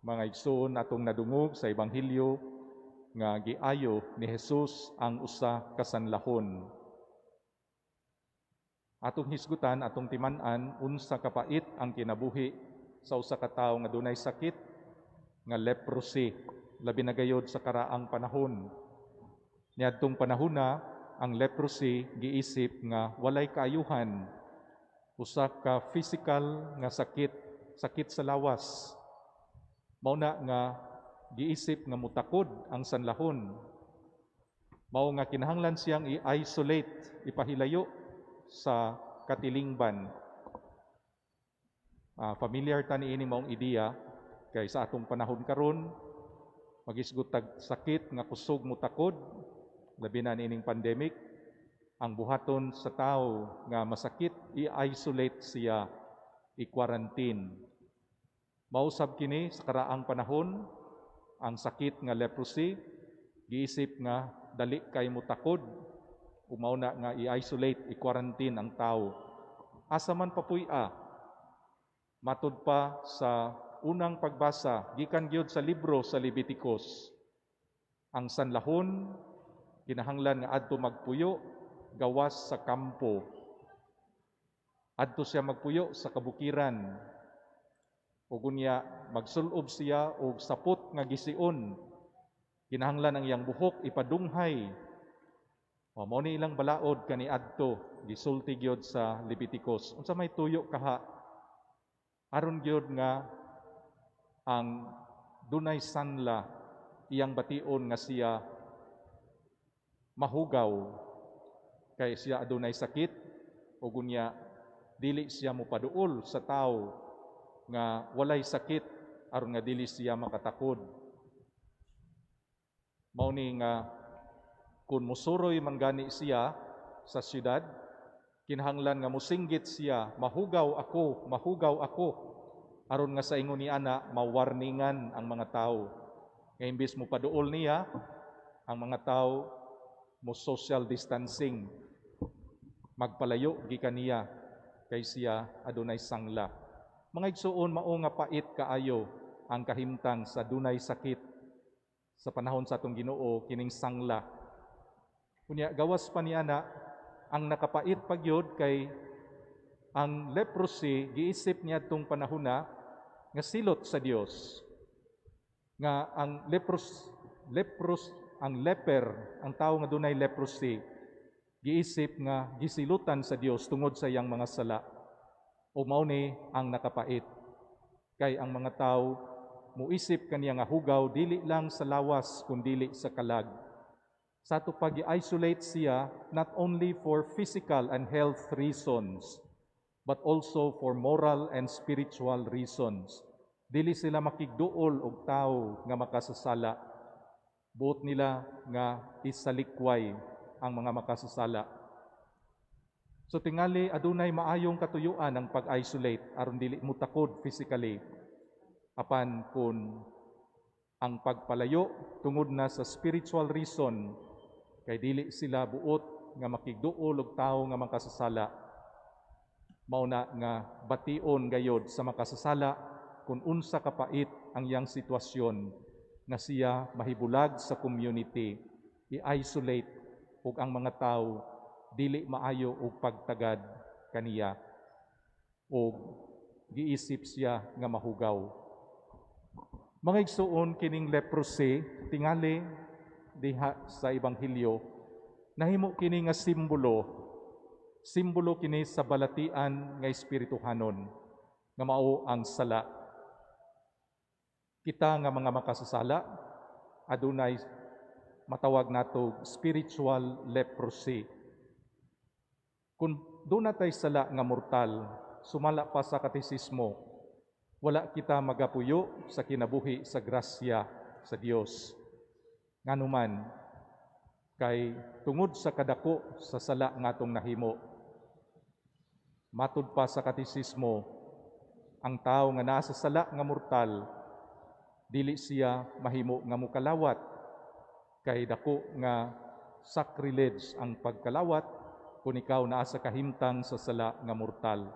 mga igsoon atong nadungog sa Ebanghelyo nga giayo ni Jesus ang usa ka sanlahon. Atong hisgutan, atong timan-an, unsa kapait ang kinabuhi sa usa ka tawo nga dunay sakit nga leprosy, labi na gayod sa karaang panahon. Niadtong panahona, ang leprosy giisip nga walay kaayuhan, usa ka physical nga sakit sa lawas. Mao na nga giisip nga mutakod ang sanlahon. Mao nga kinahanglan siyang i-isolate, ipahilayo sa katilingban. Familiar ta niini maong ideya kay sa atong panahon karon magisgot tag sakit nga kusog mutakod, labi na niining pandemic. Ang buhaton sa tawo nga masakit, i-isolate siya, i-quarantine. Mausab kini sa karaang panahon, ang sakit nga leprosy, giisip nga dali kay mutakod, umaw na nga i-isolate, i-quarantine ang tawo. Asa man papuy-a, matud pa sa unang pagbasa, gikan gyud sa libro sa Leviticus, ang sanlahon, kinahanglan nga adto magpuyo, gawas sa kampo. Adto siya magpuyo sa kabukiran, o gunya magsulob siya og sapot nga gisiun. Kinahanglan ang iyang buhok ipadunghay. Mao ni ilang balaod kaniadto gisulti gyud sa Leviticus. Unsa may tuyo kaha aron gyud nga ang dunay sanla iyang bation nga siya mahugaw kay siya adunay sakit o gunya dili siya mopaduol sa tawo nga walay sakit aron nga dili siya makatakod. Mao ni nga kun musuroy man gani siya sa syudad, kinahanglan nga musinggit siya, mahugaw ako, aron nga sa ingon ni ana mawarningan ang mga tawo. Nga imbis mo paduol niya, ang mga tawo mo social distancing, magpalayo gikan niya kay siya adunay sangla. Mga igsuon, mao nga pait kaayo ang kahimtang sa dunay sakit sa panahon sa atong Ginoo kining sangla. Kunya gawas pa niya na ang nakapait pagyod kay ang leprosy giisip niya tong panahona nga silot sa Dios. Nga ang ang tawo nga dunay leprosy giisip nga gisilutan sa Dios tungod sa iyang mga sala. O mao ni ang nakapait. Kay ang mga tawo muisip kaniya nga hugaw dili lang sa lawas kundi sa kalag. Sa ato pag-isolate siya not only for physical and health reasons but also for moral and spiritual reasons. Dili sila makigduol og tawo nga makasasala. Buot nila nga isalikway ang mga makasasala. So tingali adunay maayong katuyuan ang pag-isolate aron dili mutakod physically. Apan kun ang pagpalayo tungod na sa spiritual reason kay dili sila buot nga makigduol og tawo nga makasasala. Mao na nga bation gayod sa makasasala kung unsa kapait ang iyang sitwasyon nga siya mahibulag sa community, i-isolate ug ang mga tawo dili maayo og pagtagad kaniya o giisip siya nga mahugaw. Mga igsuon, kining leprosy tingali diha sa Ebanghelyo nahimo kini nga simbolo kini sa balatian nga espirituhanon nga mao ang sala. Kita nga mga makasasala adunay matawag nato spiritual leprosy. Kung doon natay sala nga mortal, sumala pa sa katisismo, wala kita magapuyo sa kinabuhi sa grasya sa Dios. Nganuman, kay tungod sa kadako sa sala nga atong nahimo, matud pa sa katisismo, ang tao nga naa sa sala nga mortal, dili siya mahimo nga mukalawat, kay dako nga sacrilege ang pagkalawat, kung ikaw naa sa kahimtang sa sala nga mortal.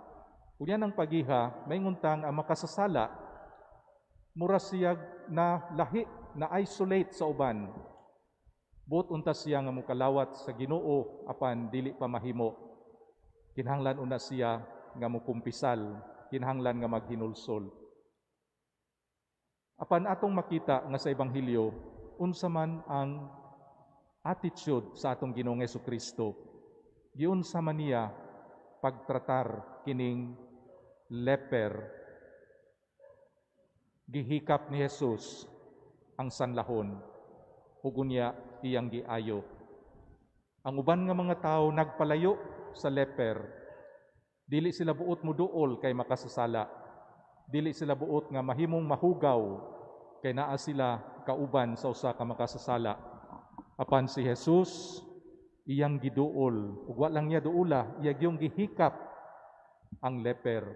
Kung yan ang pagiha, may nguntang ang makasasala Mura siya na lahi, na isolate sa uban. Buot unta siya nga mukalawat sa Ginoo apan dili pa mahimo. Kinahanglan una siya nga mukumpisal, kinahanglan nga maghinulsol. Apan atong makita nga sa Ebanghelyo, unsa man ang attitude sa atong Ginoong Hesukristo. Giunsa man niya pagtratar kining leper. Gihikap ni Jesus ang sanlahon, ug unya iyang giayo. Ang uban nga mga tawo nagpalayo sa leper. Dili sila buot muduol kay makasasala. Dili sila buot nga mahimong mahugaw kay naa sila kauban sa usa ka makasasala. Apan si Jesus iyang giduol, ug wa lang niya duula, iya gyung gihikap ang leper.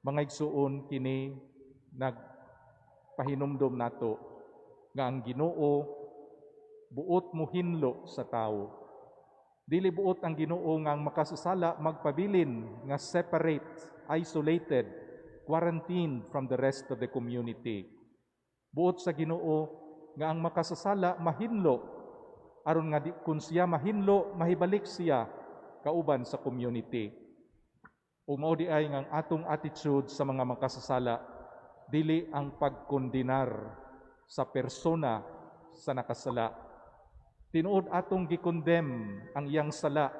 Mga igsuon, kini nagpahinumdom nato nga ang Ginoo buot muhinlo sa tawo. Dili buot ang Ginoo nga ang makasasala magpabilin nga separate, isolated, quarantined from the rest of the community. Buot sa Ginoo nga ang makasasala mahinlo, aron nga kung siya mahinlo, mahibalik siya kauban sa community. O mao di ay nga atong attitude sa mga makasasala, dili ang pagkondenar sa persona sa nakasala. Tinuod atong gikondem ang iyang sala,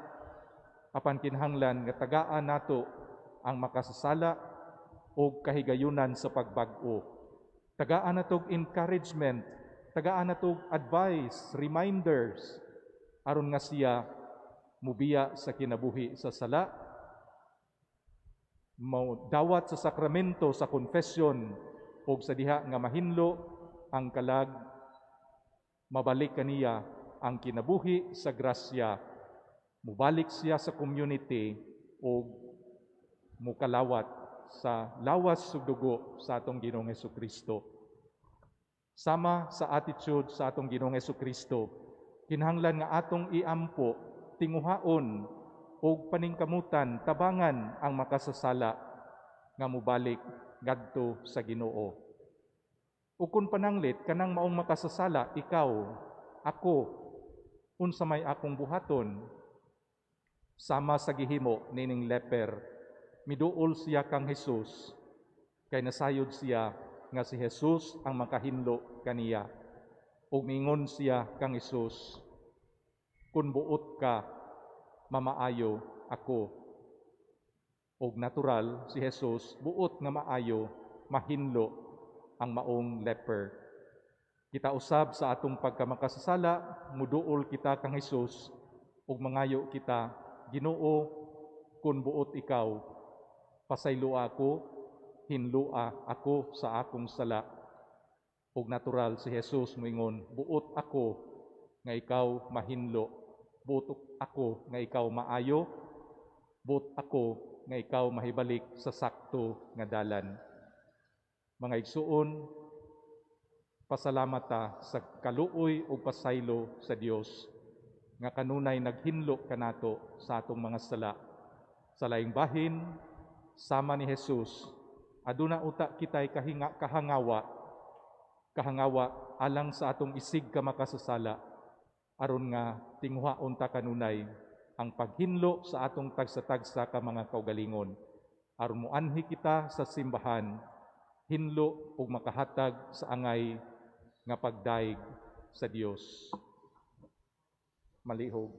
apan kinahanglan nga tagaan nato ang makasasala o kahigayunan sa pagbag-o. Tagaan natog encouragement, tagaan natog advice, reminders, aron nga siya mubiya sa kinabuhi sa sala, dawat sa sakramento sa confession, o sa diha nga mahinlo ang kalag, mabalik kaniya ang kinabuhi sa grasya, mubalik siya sa community o mukalawat sa lawas sug dugo sa atong Ginoong Hesukristo. Sama sa attitude sa atong Ginoong Hesukristo, kinahanglan nga atong iampo, tinguhaon o paningkamutan, tabangan ang makasasala nga mubalik ngadto sa Ginoo. O kung pananglit kanang maong makasasala, ikaw, ako, unsa may akong buhaton, sama sa gihimo nining leper, miduol siya kang Jesus, kay nasayod siya nga si Jesus ang makahinlo kaniya. Ug mingon siya kang Jesus, kun buot ka, mamaayo ako. Og natural si Jesus buot nga maayo mahinlo ang maong leper. Kita usab sa atong pagkamakasasala, muduol kita kang Jesus ug mangayo kita, Ginoo, kun buot ikaw, pasaylua ako, hinlua ako sa akong sala. Ug natural si Jesus moingon, buot ako nga ikaw mahinlo, buot ako nga ikaw maayo, buot ako nga ikaw mahibalik sa sakto nga dalan. Mga igsuon, pasalamat ta sa kaluoy o pasaylo sa Dios nga kanunay naghinlo kanato sa atong mga sala. Sa laing bahin, sama ni Jesus, aduna uta kitay kahangawa alang sa atong isig ka makasasala, aron nga tinguhaon ta kanunay ang paghinlo sa atong tagsa-tagsa ka mga kaugalingon, aron moanhi kita sa simbahan, hinlo ug makahatag sa angay nga pagdaig sa Dios. Palihog.